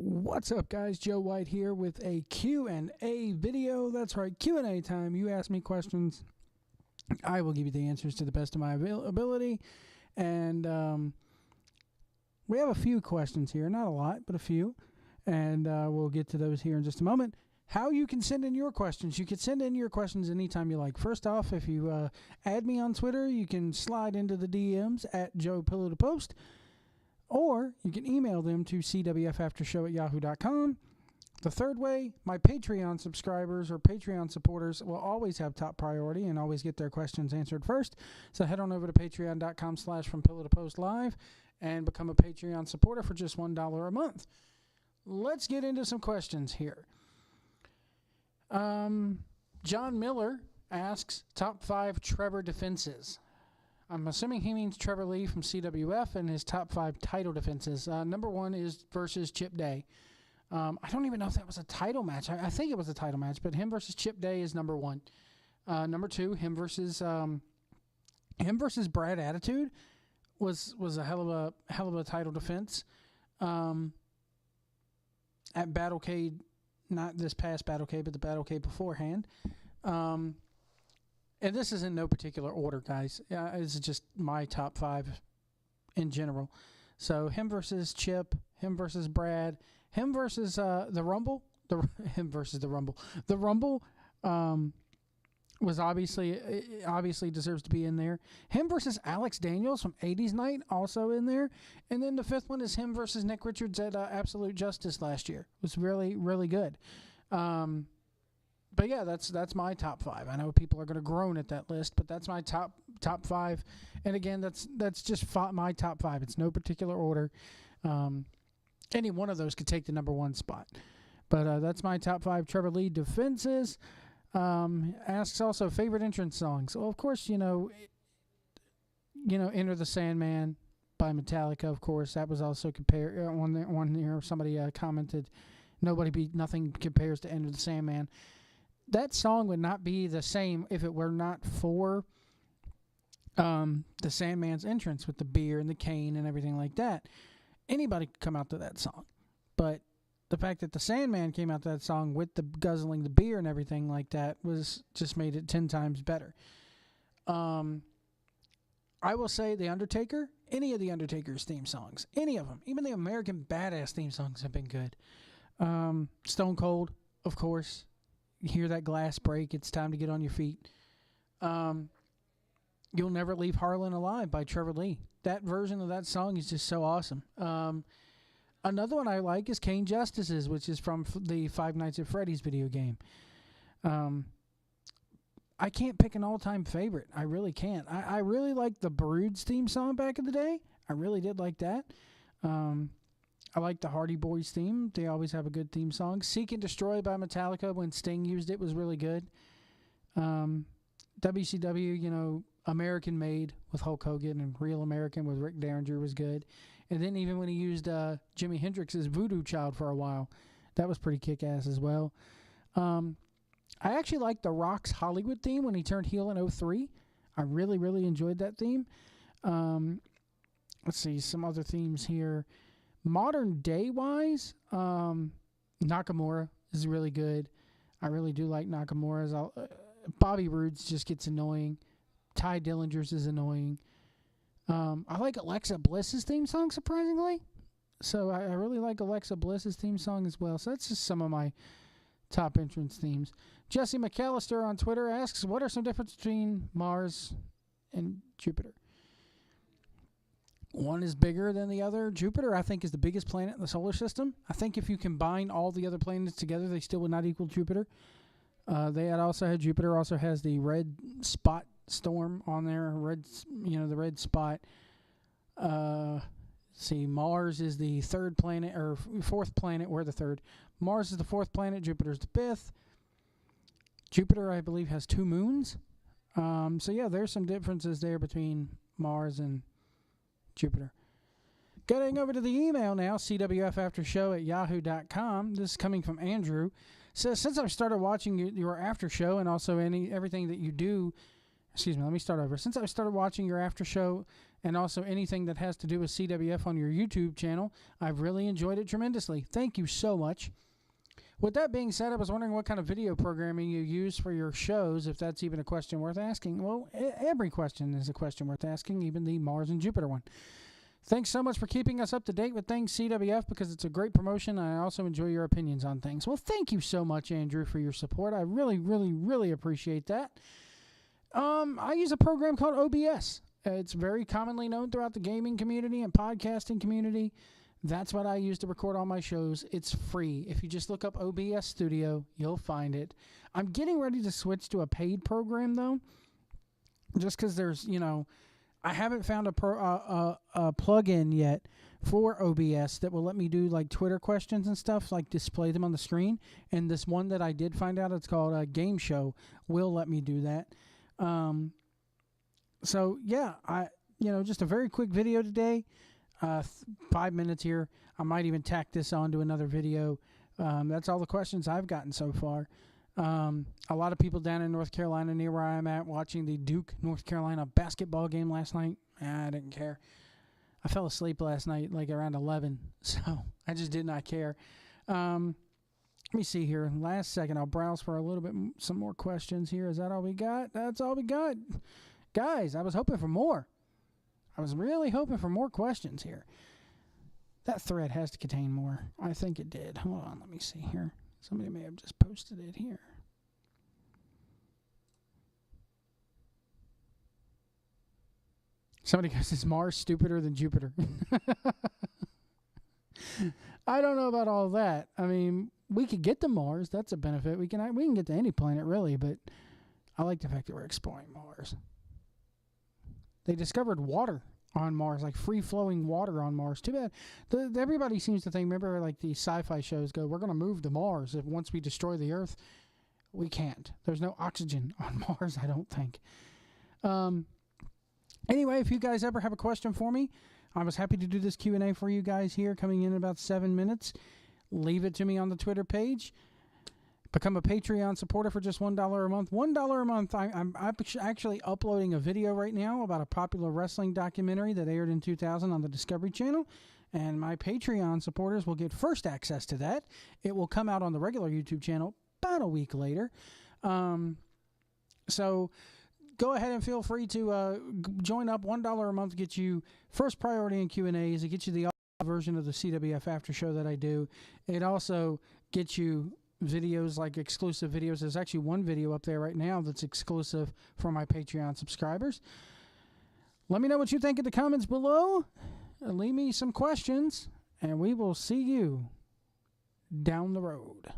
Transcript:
What's up, guys? Joe White here with a Q&A video. That's right, Q&A time. You ask me questions, I will give you the answers to the best of my ability. And we have a few questions here. Not a lot, but a few. And we'll get to those here in just a moment. How you can send in your questions. You can send in your questions anytime you like. First off, if you add me on Twitter, you can slide into the DMs at Joe Pillow to Post. Or you can email them to cwfaftershow@yahoo.com. The third way, my Patreon subscribers or Patreon supporters will always have top priority and always get their questions answered first. So head on over to patreon.com/FromPillowToPostLive and become a Patreon supporter for just $1 a month. Let's get into some questions here. John Miller asks, top 5 Trevor defenses. I'm assuming he means Trevor Lee from CWF and his top 5 title defenses. Number 1 is versus Chip Day. I don't even know if that was a title match. I think it was a title match, but him versus Chip Day is number 1. Number 2, him versus Brad Attitude was a hell of a title defense. At Battlecade, not this past Battlecade, but the Battlecade beforehand. And this is in no particular order, guys. This is just my top 5 in general. So him versus Chip, him versus Brad, him versus the Rumble, him versus the Rumble. The Rumble was obviously deserves to be in there. Him versus Alex Daniels from 80s Night, also in there. And then the 5th one is him versus Nick Richards at Absolute Justice last year. It was really, really good. But yeah, that's my top 5. I know people are going to groan at that list, but that's my top 5. And again, that's just my top 5. It's no particular order. Any one of those could take the number 1 spot. But that's my top 5 Trevor Lee defenses. Asks also favorite entrance songs. Well, of course, Enter the Sandman by Metallica. Of course, that was also compared. One year, somebody commented, nothing compares to Enter the Sandman. That song would not be the same if it were not for the Sandman's entrance with the beer and the cane and everything like that. Anybody could come out to that song. But the fact that the Sandman came out to that song with the guzzling the beer and everything like that was just made it 10 times better. I will say The Undertaker, any of The Undertaker's theme songs, any of them, even the American Badass theme songs have been good. Stone Cold, of course. You hear that glass break, it's time to get on your feet. You'll Never Leave Harlan Alive by Trevor Lee. That version of that song is just so awesome. Another one I like is Kane Justice's, which is from the Five Nights at Freddy's video game. I can't pick an all-time favorite. I really can't. I really like the Brood's theme song back in the day. I really did like that. I like the Hardy Boys theme. They always have a good theme song. Seek and Destroy by Metallica, when Sting used it, was really good. WCW, American Made with Hulk Hogan and Real American with Rick Derringer was good. And then even when he used Jimi Hendrix's Voodoo Child for a while, that was pretty kick-ass as well. I actually like The Rock's Hollywood theme when he turned heel in 2003. I really, really enjoyed that theme. Let's see, some other themes here. Modern day-wise, Nakamura is really good. I really do like Nakamura's. Bobby Roode's just gets annoying. Ty Dillinger's is annoying. I like Alexa Bliss's theme song, surprisingly. So I really like Alexa Bliss's theme song as well. So that's just some of my top entrance themes. Jesse McAllister on Twitter asks, what are some differences between Mars and Jupiter? One is bigger than the other. Jupiter, I think, is the biggest planet in the solar system. I think if you combine all the other planets together, they still would not equal Jupiter. Jupiter also has the red spot storm on there. The red spot. Mars is the 3rd planet, or 4th planet. We're the 3rd. Mars is the 4th planet. Jupiter's the 5th. Jupiter, I believe, has 2 moons. There's some differences there between Mars and Jupiter. Getting over to the email now, cwfaftershow@yahoo.com. This is coming from Andrew. Says, since I've started watching your after show and also everything that you do, let me start over. Since I've started watching your after show and also anything that has to do with CWF on your YouTube channel. I've really enjoyed it tremendously. Thank you so much. With that being said, I was wondering what kind of video programming you use for your shows, if that's even a question worth asking. Well, every question is a question worth asking, even the Mars and Jupiter one. Thanks so much for keeping us up to date with things CWF, because it's a great promotion, and I also enjoy your opinions on things. Well, thank you so much, Andrew, for your support. I really, really, really appreciate that. I use a program called OBS. It's very commonly known throughout the gaming community and podcasting community. That's what I use to record all my shows. It's free. If you just look up OBS Studio, you'll find it. I'm getting ready to switch to a paid program, though, just because there's, I haven't found a plug-in yet for OBS that will let me do, like, Twitter questions and stuff, like display them on the screen. And this one that I did find out, it's called a Game Show, will let me do that. So, yeah, just a very quick video today. 5 minutes here. I might even tack this on to another video. That's all the questions I've gotten so far. A lot of people down in North Carolina, near where I'm at, watching the Duke, North Carolina basketball game last night. I didn't care. I fell asleep last night, like around 11, so I just did not care. Let me see here. Last second, I'll browse for a little bit, some more questions here. Is that all we got? That's all we got. Guys, I was hoping for more. I was really hoping for more questions here. That thread has to contain more. I think it did. Hold on, let me see here. Somebody may have just posted it here. Somebody goes, is Mars stupider than Jupiter? I don't know about all that. I mean, we could get to Mars. That's a benefit. We can get to any planet, really, but I like the fact that we're exploring Mars. They discovered water on Mars, like free-flowing water on Mars. Too bad. Everybody seems to think, remember, like the sci-fi shows go, we're going to move to Mars. If once we destroy the Earth, we can't. There's no oxygen on Mars, I don't think. Anyway, if you guys ever have a question for me, I was happy to do this Q&A for you guys here, coming in about 7 minutes. Leave it to me on the Twitter page. Become a Patreon supporter for just $1 a month. $1 a month. I'm actually uploading a video right now about a popular wrestling documentary that aired in 2000 on the Discovery Channel. And my Patreon supporters will get first access to that. It will come out on the regular YouTube channel about a week later. So go ahead and feel free to join up. $1 a month gets you first priority in Q&As. It gets you the version of the CWF after show that I do. It also gets you videos, like exclusive videos. There's actually one video up there right now that's exclusive for my Patreon subscribers. Let me know what you think in the comments below. Leave me some questions, and we will see you down the road.